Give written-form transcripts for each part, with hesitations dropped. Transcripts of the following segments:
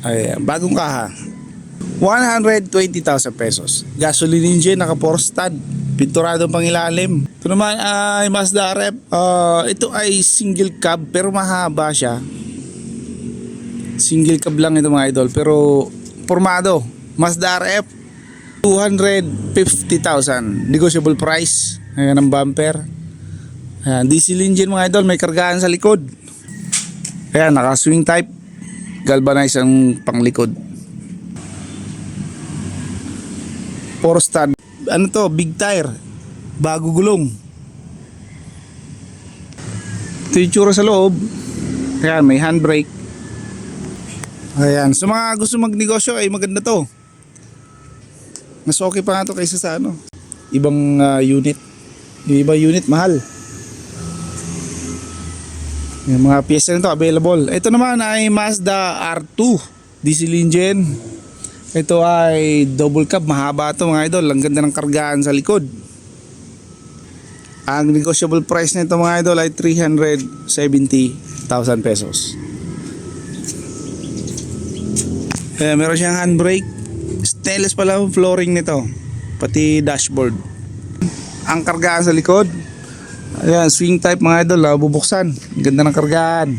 Ayan, bagong kaha. 120,000 pesos. Gasoline engine, naka 4 stud. Pinturado pang ilalim. Ito naman ay Mazda RF. Ito ay single cab pero mahaba siya. Single cab lang ito mga idol pero formado. Mazda RF 250,000. Negotiable price. Ayan ang bumper. Ayan, diesel engine mga idol, may kargaan sa likod. Ayan, naka swing type. Galvanize ang panglikod. 4 stud. Ano to, big tire. Bago gulong. Ito yung tsura sa loob. Ayan, may handbrake. Ayan, sa mga gusto magnegosyo ay maganda to. Mas okay pa nga to kaysa sa ano, ibang unit. Yung ibang unit mahal. Yung mga piyesa nito available. Ito naman ay Mazda R2 diesel engine. Ito ay double cab, mahaba ito mga idol. Ang ganda ng kargaan sa likod. Ang negotiable price nito mga idol ay 370,000 pesos. Meron siyang handbrake. Stainless pala ang flooring nito, pati dashboard. Ang kargaan sa likod, ayan, swing type mga idol, bubuksan. Ganda ng kargaan.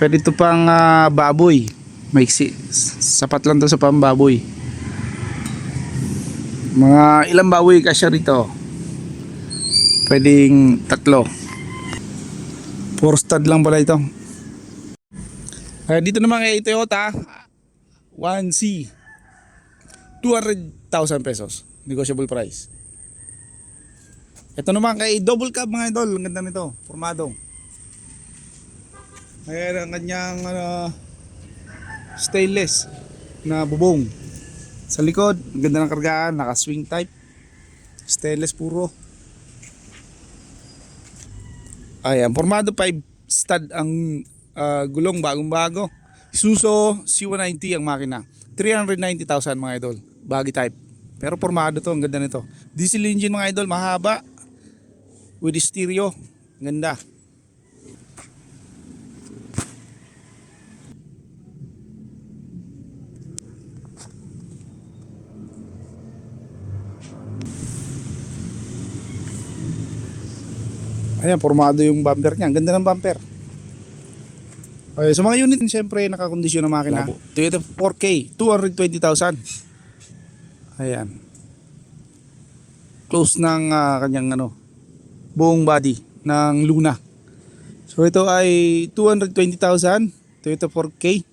Pwede ito pang baboy. Maiksi, sapat lang to sa pambaboy. Mga ilang baboy kasya rito? Pwedeng 3. 4 stud lang pala ito. Dito naman kay Toyota 1C 200,000 pesos. Negotiable price. Ito naman kay double cab mga idol. Ang ganda nito, formado. Ayan ang kanyang stainless na bubong. Sa likod, ang ganda ng kargaan, naka swing type. Stainless puro. Ayan, formado 5 stud ang gulong, bagong bago. Isuzu C190 ang makina. 390,000 mga idol. Baggy type. Pero formado to, ang ganda nito. Diesel engine mga idol, mahaba. With stereo. Ganda. Ayan, formado yung bumper niya. Ang ganda ng bumper. Okay, sa mga unit, siyempre, nakakondisyon ng makina. Toyota 4K, 220,000. Ayan. Close ng kanyang buong body ng Luna. So ito ay 220,000. Toyota 4K.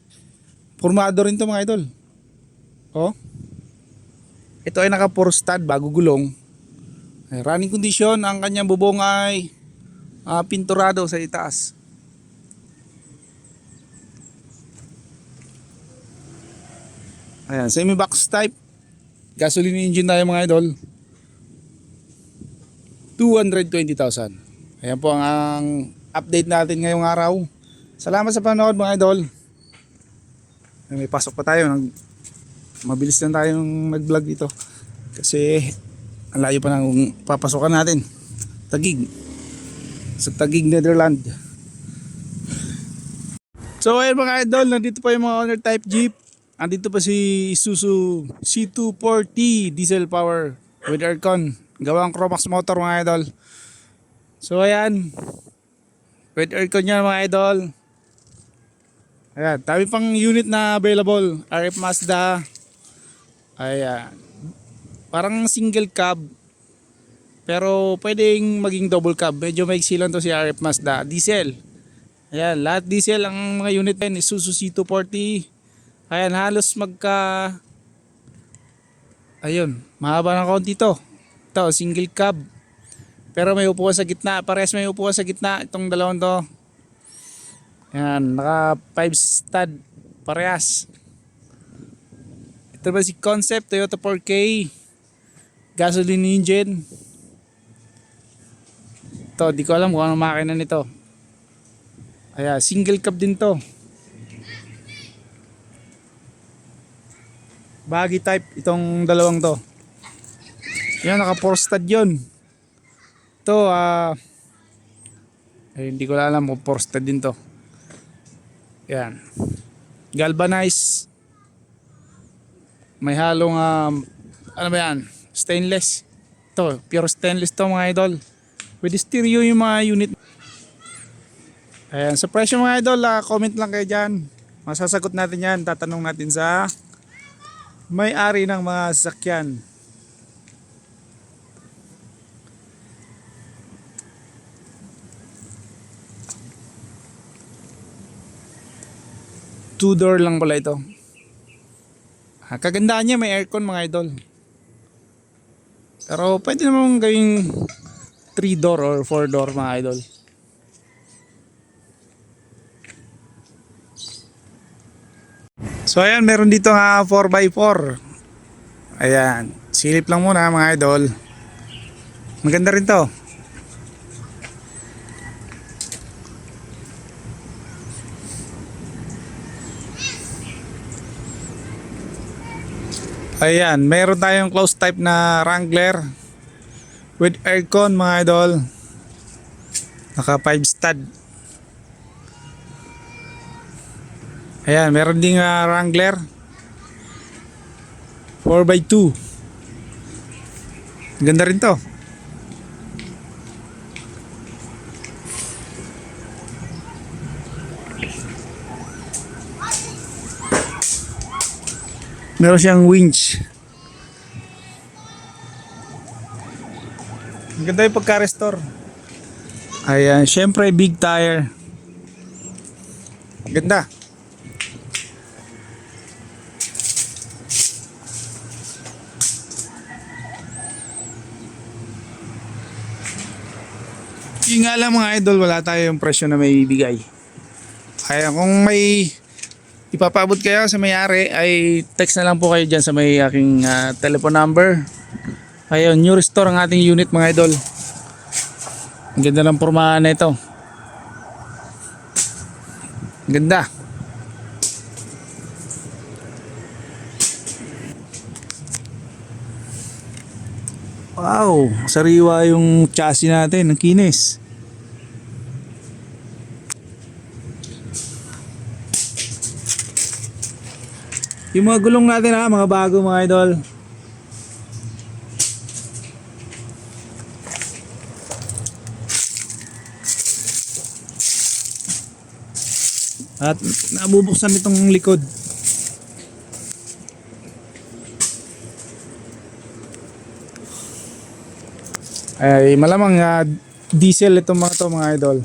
Formado rin to mga idol. Oh. Ito ay naka 4 stud, bago gulong. Running condition, ang kanyang bubong ay pinturado sa itaas. Ayan, semi-box type. Gasoline engine tayo mga idol. 220,000. Ayan po ang update natin ngayong araw. Salamat sa panonood mga idol. May pasok pa tayo. Mabilis lang tayong mag-vlog dito. Kasi ang layo pa ng papasokan natin. Taguig. Sa Taguig, Netherlands. So ayun mga idol, nandito pa yung mga owner type Jeep. Andito pa si Isuzu C240 diesel power with aircon. Gawang Cromax motor mga idol. So ayan. With aircon yan mga idol. Ayan, dami pang unit na available. RF Mazda. Ayan. Parang single cab. Pero pwedeng maging double cab. Medyo maiksi lang to si RF Mazda. Diesel. Ayan, lahat diesel ang mga unit na yun. Isuzu C240. Ayan, halos ayun, mahaba ng konti to. Ito, single cab. Pero may upuan sa gitna. Parehas may upuan sa gitna. Itong dalawang to. Ayan, naka 5 stud. Parehas. Ito ba si Concept Toyota 4K. Gasoline engine. Ito, di ko alam kung anong makina nito. Ayan, single cab din to. Baggy type itong dalawang to. Yan, naka 4 stud yun. Ito hindi ko alam kung 4 stud din to. Yan, galvanized May halong ano ba yan? Stainless. Ito, pure stainless to mga idol. With stereo yung mga unit. Ayan, sa presyo mga idol, comment lang kayo dyan. Masasagot natin yan. Tatanong natin sa may-ari ng mga sasakyan. Two-door lang pala ito. Kagandahan niya, may aircon mga idol. Pero pwede naman gawing 3-door or 4-door mga idol. So ayan, meron dito nga 4x4. Ayan, silip lang muna mga idol. Maganda rin to. Ayan, meron tayong close type na Wrangler with aircon mga idol. Naka 5 stud. Ayan, meron ding Wrangler 4x2. Ganda rin to. Meron siyang winch. Ang ganda yung pagka-restore. Ayan, syempre big tire. Ganda. Yung nga lang mga idol, wala tayong presyo na may bigay. Kaya kung may ipapabot kayo sa may-ari, ay text na lang po kayo dyan sa may aking telephone number. Ayun, new restore ang ating unit mga idol. Ang ganda ng pormahan na ito. Ganda. Wow, sariwa yung chassis natin, ang kinis. Yung mga gulong natin mga bago mga idol. At nabubuksan itong likod. Ay malamang diesel itong mga to mga idol.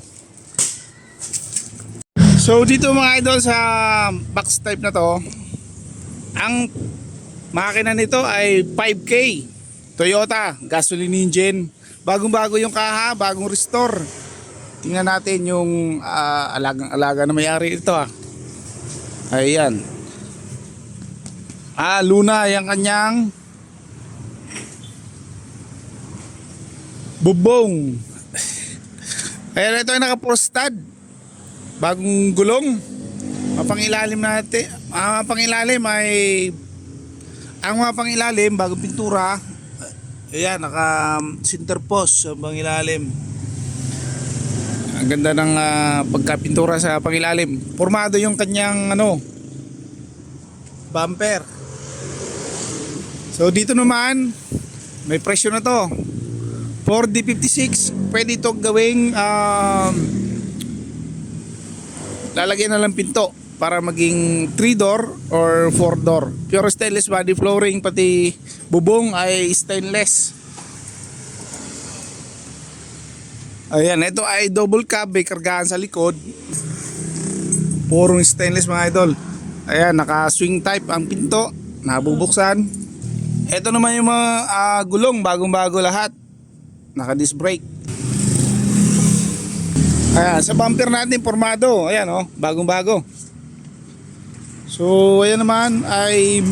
So dito mga idol sa box type na to, ang makina nito ay 5K Toyota gasoline engine. Bagong bago yung kaha, bagong restore. Tingnan natin yung alaga na may-ari ito Ayan. Luna yung kanyang bubong. Ayan, ito ay naka-prostad. Bagong gulong. Mapangilalim natin. Mapangilalim ay ang mga pangilalim bagong pintura. Ayan, naka center post sa pangilalim. Ang ganda ng pagkapintura sa pangilalim. Formado yung kanyang bumper. So dito naman may presyo na to. For D56, pwede ito gawing lalagyan na lang pinto para maging 3-door or 4-door. Pure stainless body flooring, pati bubong ay stainless. Ayan, ito ay double cab, may kargahan sa likod. Purong stainless mga idol. Ayan, naka swing type ang pinto, nabubuksan. Ito naman yung mga gulong, bagong bago lahat. Naka disc brake. Ayan, sa bumper natin formado. Ayan bagong bago. So ayan naman ay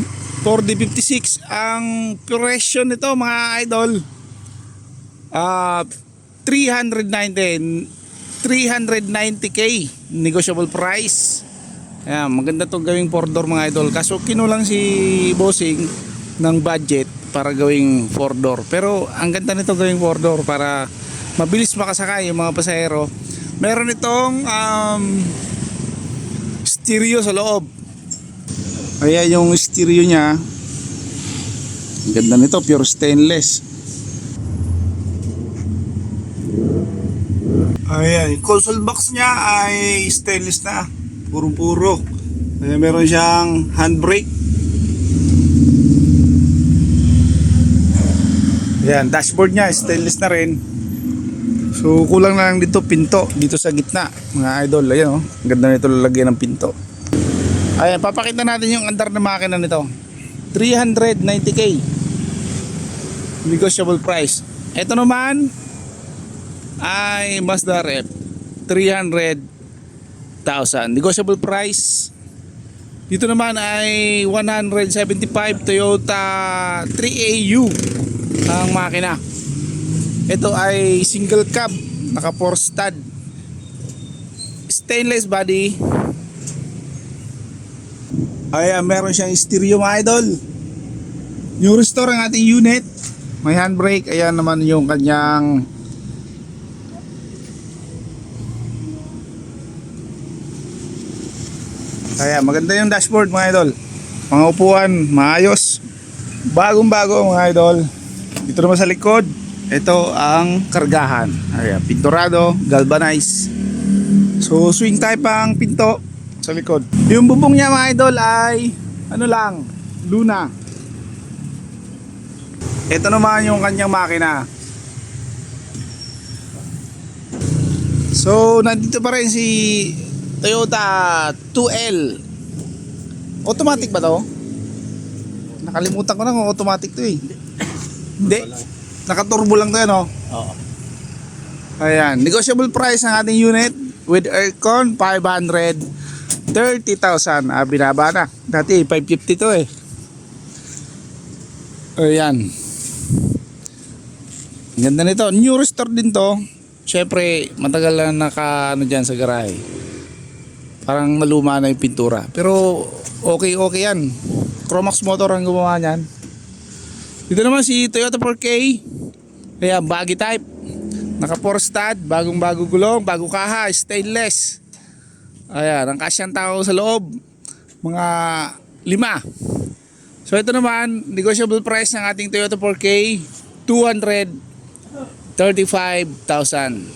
4D56. Ang presyo nito mga idol 390k negotiable price. Ayan, maganda to gawing 4-door mga idol. Kaso kinulang si bossing ng budget para gawing 4-door. Pero ang ganda nito gawing 4-door para mabilis makasakay yung mga pasahero. Meron itong stereo sa loob. Ayan yung stereo nya. Ang ganda nito, pure stainless. Ayan, yung console box niya ay stainless na. Puro-puro. Ayan, meron siyang handbrake. Ayan, dashboard niya stainless na rin. So kulang na lang dito pinto dito sa gitna mga idol. Ayan oh, ang ganda nito lalagyan ng pinto. Ayan, papakita natin yung andar na makina nito. 390k negotiable price. Ito naman ay Mazda RF 300,000 negotiable price. Dito naman ay 175 Toyota 3AU ang makina. Ito ay single cab, naka 4 stud, stainless body. Ayan, meron siyang stereo mga idol. Yung restore ang ating unit, may handbrake. Ayan naman yung kanyang ayan, maganda yung dashboard mga idol. Mga upuan, maayos, bagong bago mga idol. Dito naman sa likod, ito ang kargahan. Ayan, pinturado, galvanized. So swing type ang pinto sa likod. Yung bubong niya mga idol ay ano lang, Luna. Ito naman yung kanyang makina. So nandito pa rin si Toyota 2L. Automatic ba to? Nakalimutan ko na kung automatic to eh. Hindi. Naka-turbo lang to yan oh. Oo. Ayan, negotiable price ng ating unit with aircon 530,000. Binaba na. Dati 550 to eh. Ayan. Ang ganda nito. New restore din to. Syempre, matagal lang naka ano dyan sa garahe. Parang naluma na yung pintura. Pero okay yan. Chromax motor ang gumawa niyan. Dito naman si Toyota 4K. Ayan, baggy type. Naka 4 stud, bagong bago gulong, bago kaha, stainless. Ayan, ang kasyang tao sa loob, mga 5. So ito naman, negotiable price ng ating Toyota 4K, 235,000.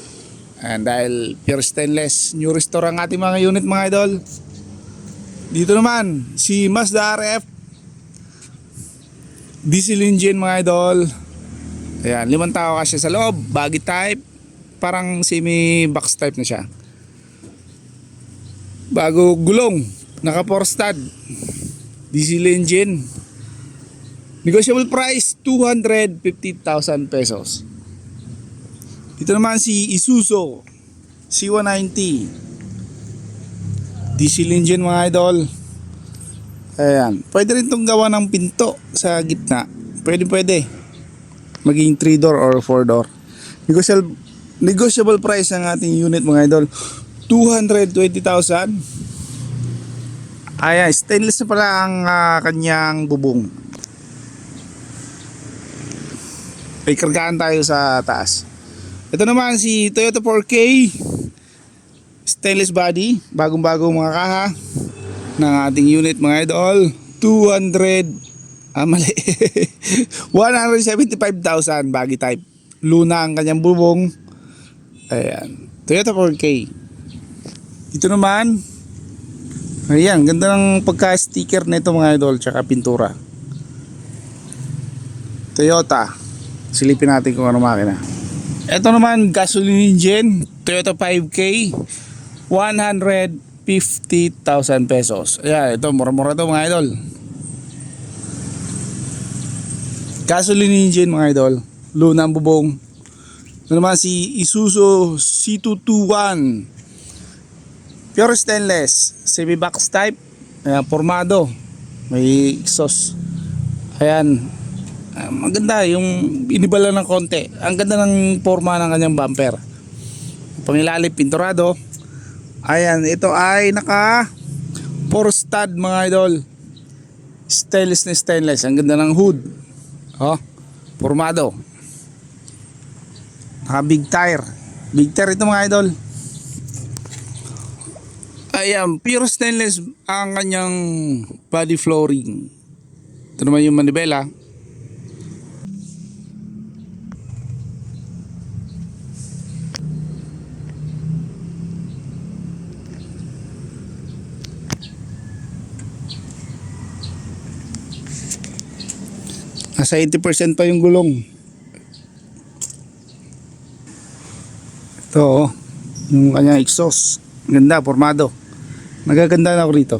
Ayan, dahil pure stainless, new restore ang ating mga unit mga idol. Dito naman, si Mazda RF diesel engine mga idol. Ayan, 5 tao kasi sa loob, baggy type, parang semi box type na siya. Bago gulong, naka 4 stud, diesel engine. Negotiable price 250,000 pesos. Dito naman si Isuzu C190 diesel engine mga idol. Ayan, pwede rin itong gawa ng pinto sa gitna. Pwede maging 3 door or 4 door. Negotiable price ng ating unit mga idol, 220,000. Ayan, stainless na pala ang kanyang bubong. May kargaan tayo sa taas. Ito naman si Toyota 4K stainless body, bagong mga kaha ng ating unit mga idol. 175,000 baggy type. Luna ang kanyang bubong. Ayan, Toyota 4K. Dito naman, ayan, ganda ng pagka-sticker nito mga idol, tsaka pintura. Toyota. Silipin natin kung ano makina. Ito naman, gasoline engine, Toyota 5K, 150,000 pesos. Ayan, ito, mura-mura to mga idol. Gasoline engine mga idol, Luna ang bubong. Ito naman si Isuzu C221, pure stainless, semi box type. Ayan, formado, may exhaust. Ayan, maganda yung inibala ng konti. Ang ganda ng forma ng kanyang bumper. Pangilalim pinturado. Ayan, ito ay naka 4 stud mga idol. Stainless na stainless. Ang ganda ng hood. Oh, formado. Naka big tire. Big tire ito mga idol. Ayan, pure stainless ang kanyang body flooring. Ito naman yung manibela. Nasa 80% pa yung gulong. Ito oh, yung kanyang exhaust. Ganda, formado. Nagaganda na ako rito.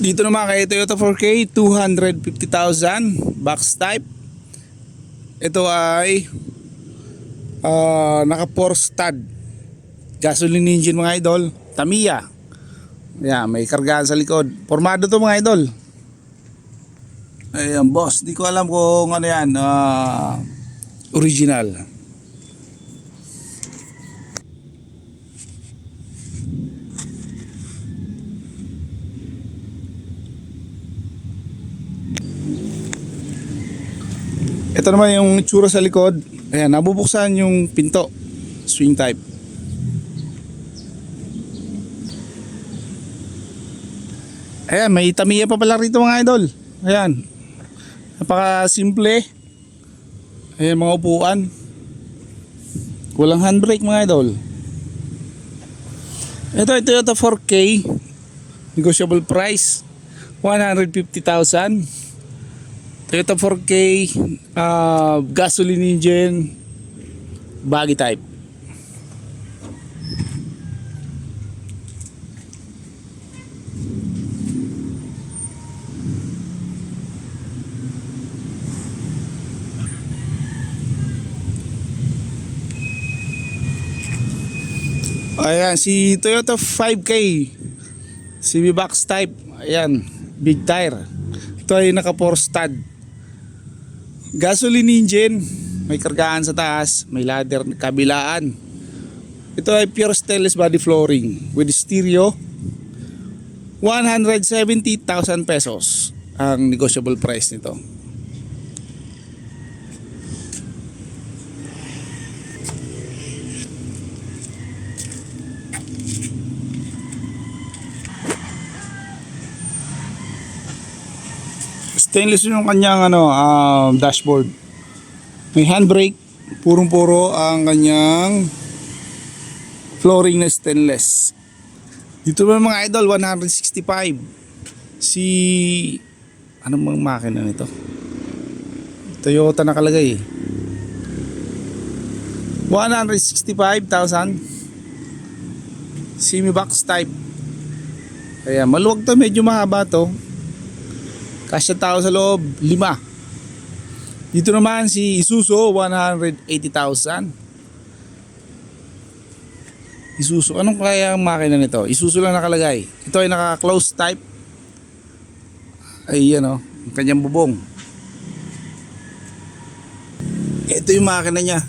Dito naman kay Toyota 4K, 250,000 box type. Ito ay naka 4 stud gasoline engine mga idol, Tamiya. Ayan, may kargaan sa likod. Formado to mga idol. Ayan boss, di ko alam kung ano yan, original. Ito naman yung itsura sa likod. Ayan, nabubuksan yung pinto. Swing type. Ayan, may Tamiya pa pala rito mga idol. Ayan. Napaka simple. Ayan mga upuan. Walang handbrake mga idol. Ito ay Toyota 4K. Negotiable price 150,000. Toyota 4K gasoline engine, baggy type. Ayan, si Toyota 5K CB box type. Ayan, big tire. Ito ay naka 4 stud. Gasoline engine, may kargaan sa taas, may ladder kabilaan. Ito ay pure stainless body flooring with stereo. 170,000 pesos ang negotiable price nito. Stainless yung kanyang dashboard. May handbrake, purong-puro ang kanyang flooring na stainless. Dito naman mga idol, 165. Si anong mga makina nito? Toyota nakalagay. 165,000. Semi box type. Kaya maluwag to, medyo mahaba to. Kasya tao sa loob, 5. Dito naman si Isuzu, 180,000. Isuzu, anong kaya ang makina nito? Isuzu lang nakalagay. Ito ay naka-close type. Ay yan o, ang kanyang bubong. Ito yung makina niya.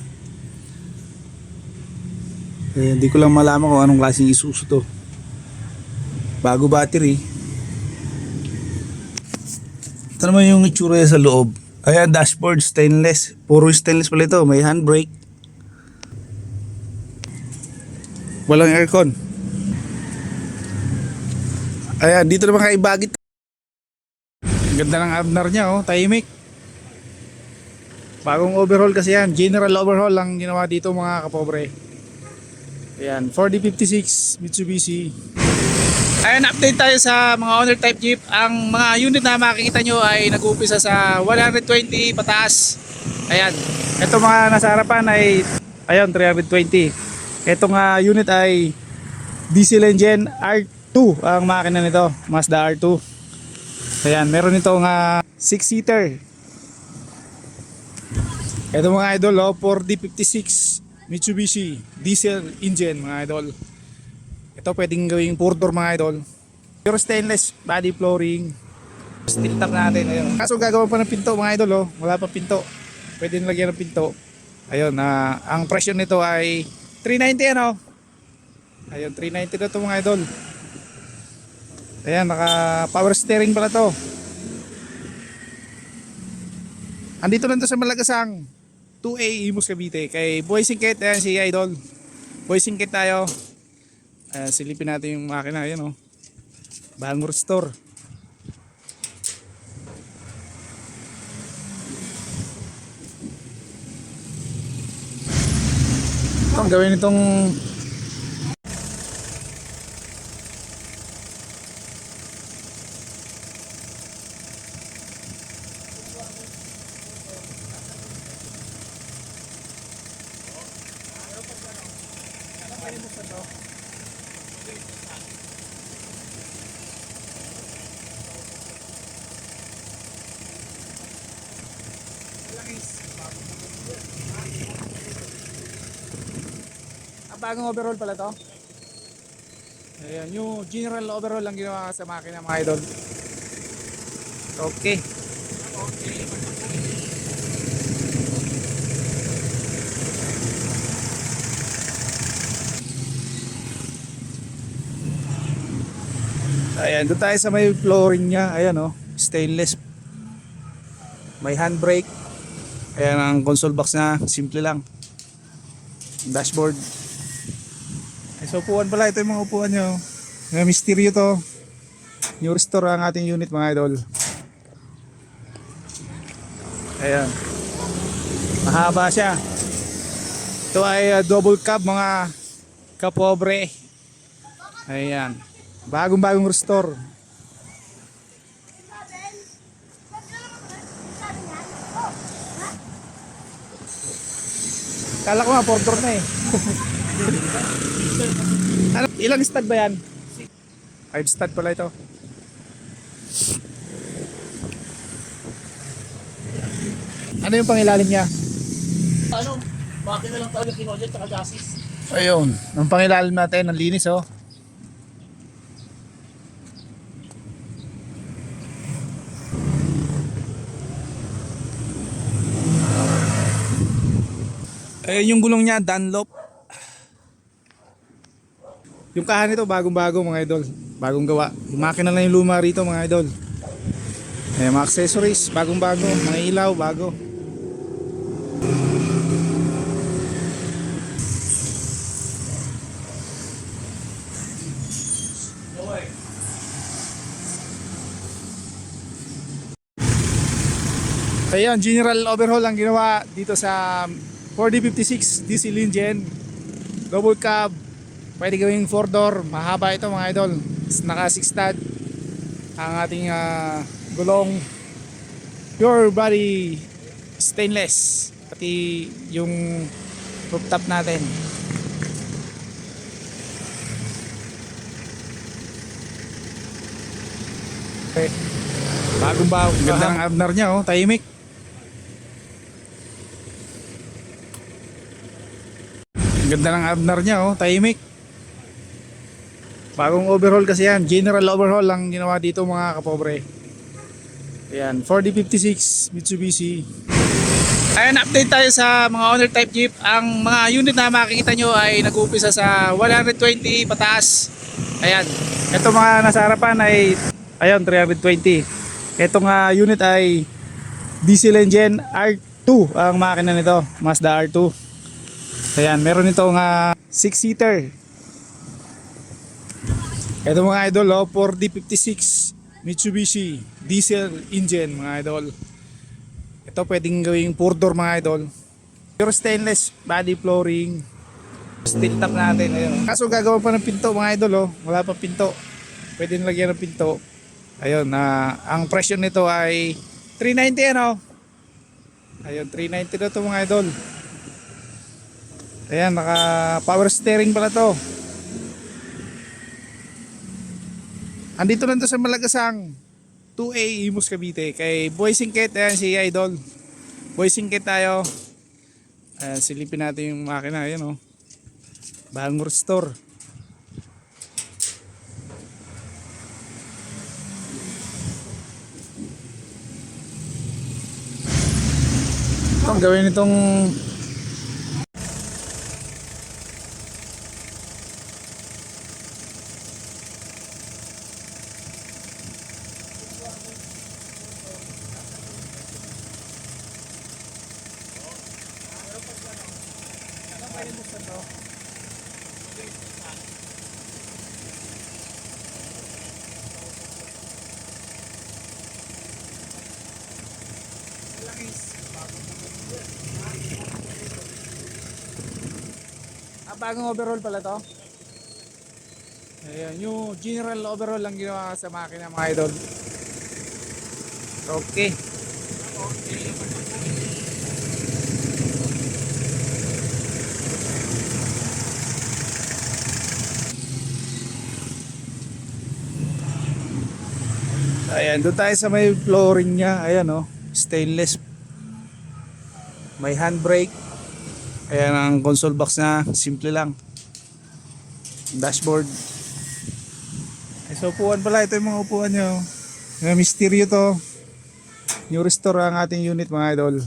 Hindi ko lang malaman kung anong klaseng Isuzu to. Bago battery. Ito naman yung itsura sa loob. Ayan, dashboard stainless. Puro stainless pala ito. May handbrake. Walang aircon. Ayan, dito naman kay bagit. Ganda ng abnar niya, oh. Tahimik. Bagong overhaul kasi yan. General overhaul lang ginawa dito mga kapobre. Ayan, 4D56 Mitsubishi. Ayan, update tayo sa mga owner type Jeep. Ang mga unit na makikita nyo ay nag-uumpisa sa 120 pataas. Ayan, ito mga nasa harapan ay ayun, 320. Itong unit ay diesel engine R2 ang makina nito, Mazda R2. Ayan, meron itong 6-seater. Ito mga idol, 4D56 Mitsubishi diesel engine mga idol. Ito pwedeng gawing 4-door mga idol. Pure stainless body flooring. Steel top natin. Ayun. Kaso gagawa pa ng pinto mga idol. Oh. Wala pa pinto. Pwede nilagyan ng pinto. Ayun. Ang presyo nito ay 390 ano. Ayun. 390 na ito mga idol. Ayan. Naka power steering pala to. Andito lang to sa Malagasang 2A Imus Cavite. Kay Boy Singkit. Ayan si idol. Boy Singkit tayo. Silipin natin yung makina. Ayan o. Bagong restore. Ang gawin itong Bagong overhaul pala to. Ayan, yung general overhaul lang ginawa sa makina mga idol. Okay. Ayan, doon tayo sa may flooring niya. Ayan oh, stainless. May handbrake. Ayan ang console box na, simple lang. Dashboard. Ay, so upuan pala, ito yung mga upuan nyo. Mga misteryo to. New restore ang ating unit mga idol. Ayan. Mahaba siya. Ito ay double cab mga kapobre. Ayan. Bagong restore. Kala ko nga 4-door na eh. Ano, ilang stud ba yan? 5 stud pala ito. Ano yung pangilalim niya? Ano? Makina lang talaga kinuha dyan, tsaka gasis. Ayun, ang pangilalim natin, ang linis oh. Ayun yung gulong niya, Dunlop. Yung kahan nito bagong-bago mga idol. Bagong gawa. Yung makina lang yung luma rito mga idol. Ayun, mga accessories, bagong-bago. Mga ilaw, bago. Ayan, general overhaul ang ginawa dito sa 4D56 diesel engine. Double cab. Pwede gawing 4-door. Mahaba ito mga idol. Naka 6 stud. Ang ating gulong. Pure body stainless. Pati yung rooftop natin. Okay. Bagong-bago. Ganda ng abnar niya oh. Tahimik. Ganda ng abnar niya oh. Tahimik. Bagong overhaul kasi yan. General overhaul lang ginawa dito mga kapobre. Ayan, 4D56 Mitsubishi. Ayan, update tayo sa mga owner type jeep. Ang mga unit na makikita nyo ay nag-uumpisa sa 120 pataas. Ayan, ito mga nasa harapan ay ayan, 320. Itong unit ay diesel engine R2 ang makina nito, Mazda R2. Ayan, meron itong 6-seater. Ito mga idol, 4D56 Mitsubishi diesel engine mga idol. Ito pwedeng gawing 4-door mga idol. Pure stainless body flooring. Steel top natin. Ayun. Kaso gagawa pa ng pinto mga idol oh. Wala pa pinto. Pwede nilagyan ng pinto. Ayun, ang presyo nito ay 390 ano. Ayun, 390 na ito mga idol. Ayan, naka power steering pala to. Andito lang to sa Malagasang 2A Imus Cavite kay Boy Singket. Ayan si Idol Boy Singket tayo. Ayan, silipin natin yung makina. Ayan oh, bagong restore. Itong gawin itong bagong overhaul pala to. Ayan, yung general overhaul lang ginawa sa makina mga idol. Okay. Ayan, doon tayo sa may flooring niya. Ayan oh, stainless. May handbrake. Ayan ang console box na, simple lang. Dashboard. Ay, so upuan pala, ito yung mga upuan nyo. Yung misteryo to. New restore ang ating unit mga idol.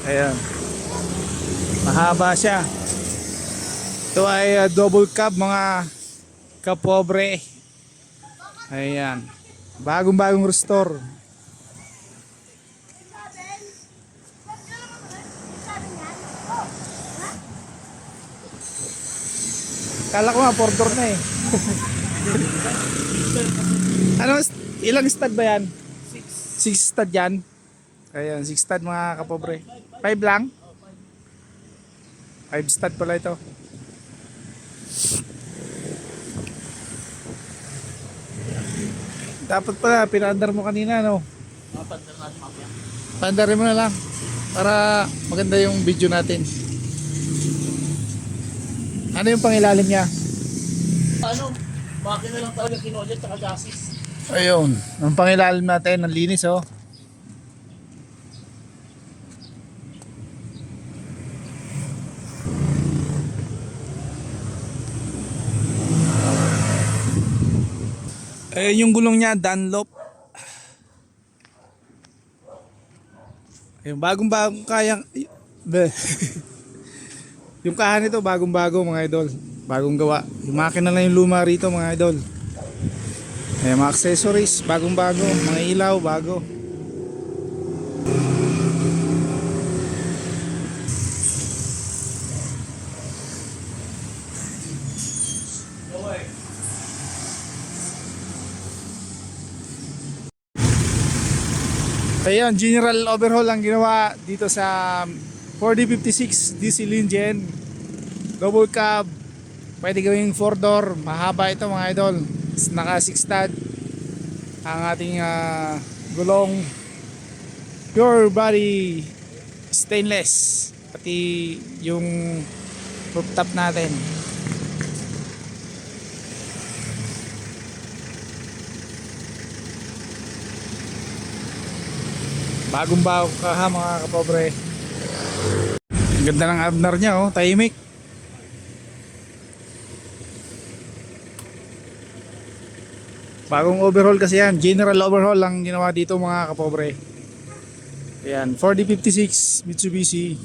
Ayan. Mahaba siya. Ito ay double cab mga kapobre. Ayan. Bagong restore. Kala ko nga 4 door na eh. Ano, ilang stud ba yan? 6 stud yan. Ayan, 6 stud mga kapobre. 5 lang? 5 stud pala ito. Dapat pala, pinandar mo kanina, no? Mapandar natin mamaya. Pandarin mo na lang. Para maganda yung video natin. Ano yung pangilalim niya? Ano, makina lang talaga kinodyan tsaka gasis. Ayun. Ang pangilalim natin, ang linis oh. Ayun yung gulong niya, Dunlop. Ayun, bagong kayang... Yung kahan nito, bagong-bago mga idol. Bagong gawa. Yung makina lang yung luma rito mga idol. Ayun, mga accessories, bagong-bago. Mga ilaw, bago. Ayan, general overhaul ang ginawa dito sa 4056 diesel engine. Double cab. Pwede gawing 4 door. Mahaba ito mga idol. Naka 6 stud. Ang ating gulong. Pure body stainless. Pati yung rooftop natin. Bagong bago ka ha mga kapobre. Ang ganda ng abnar niya oh, tahimik. Bagong overhaul kasi yan, general overhaul lang ginawa dito mga kapobre. Ayan, 4056 Mitsubishi.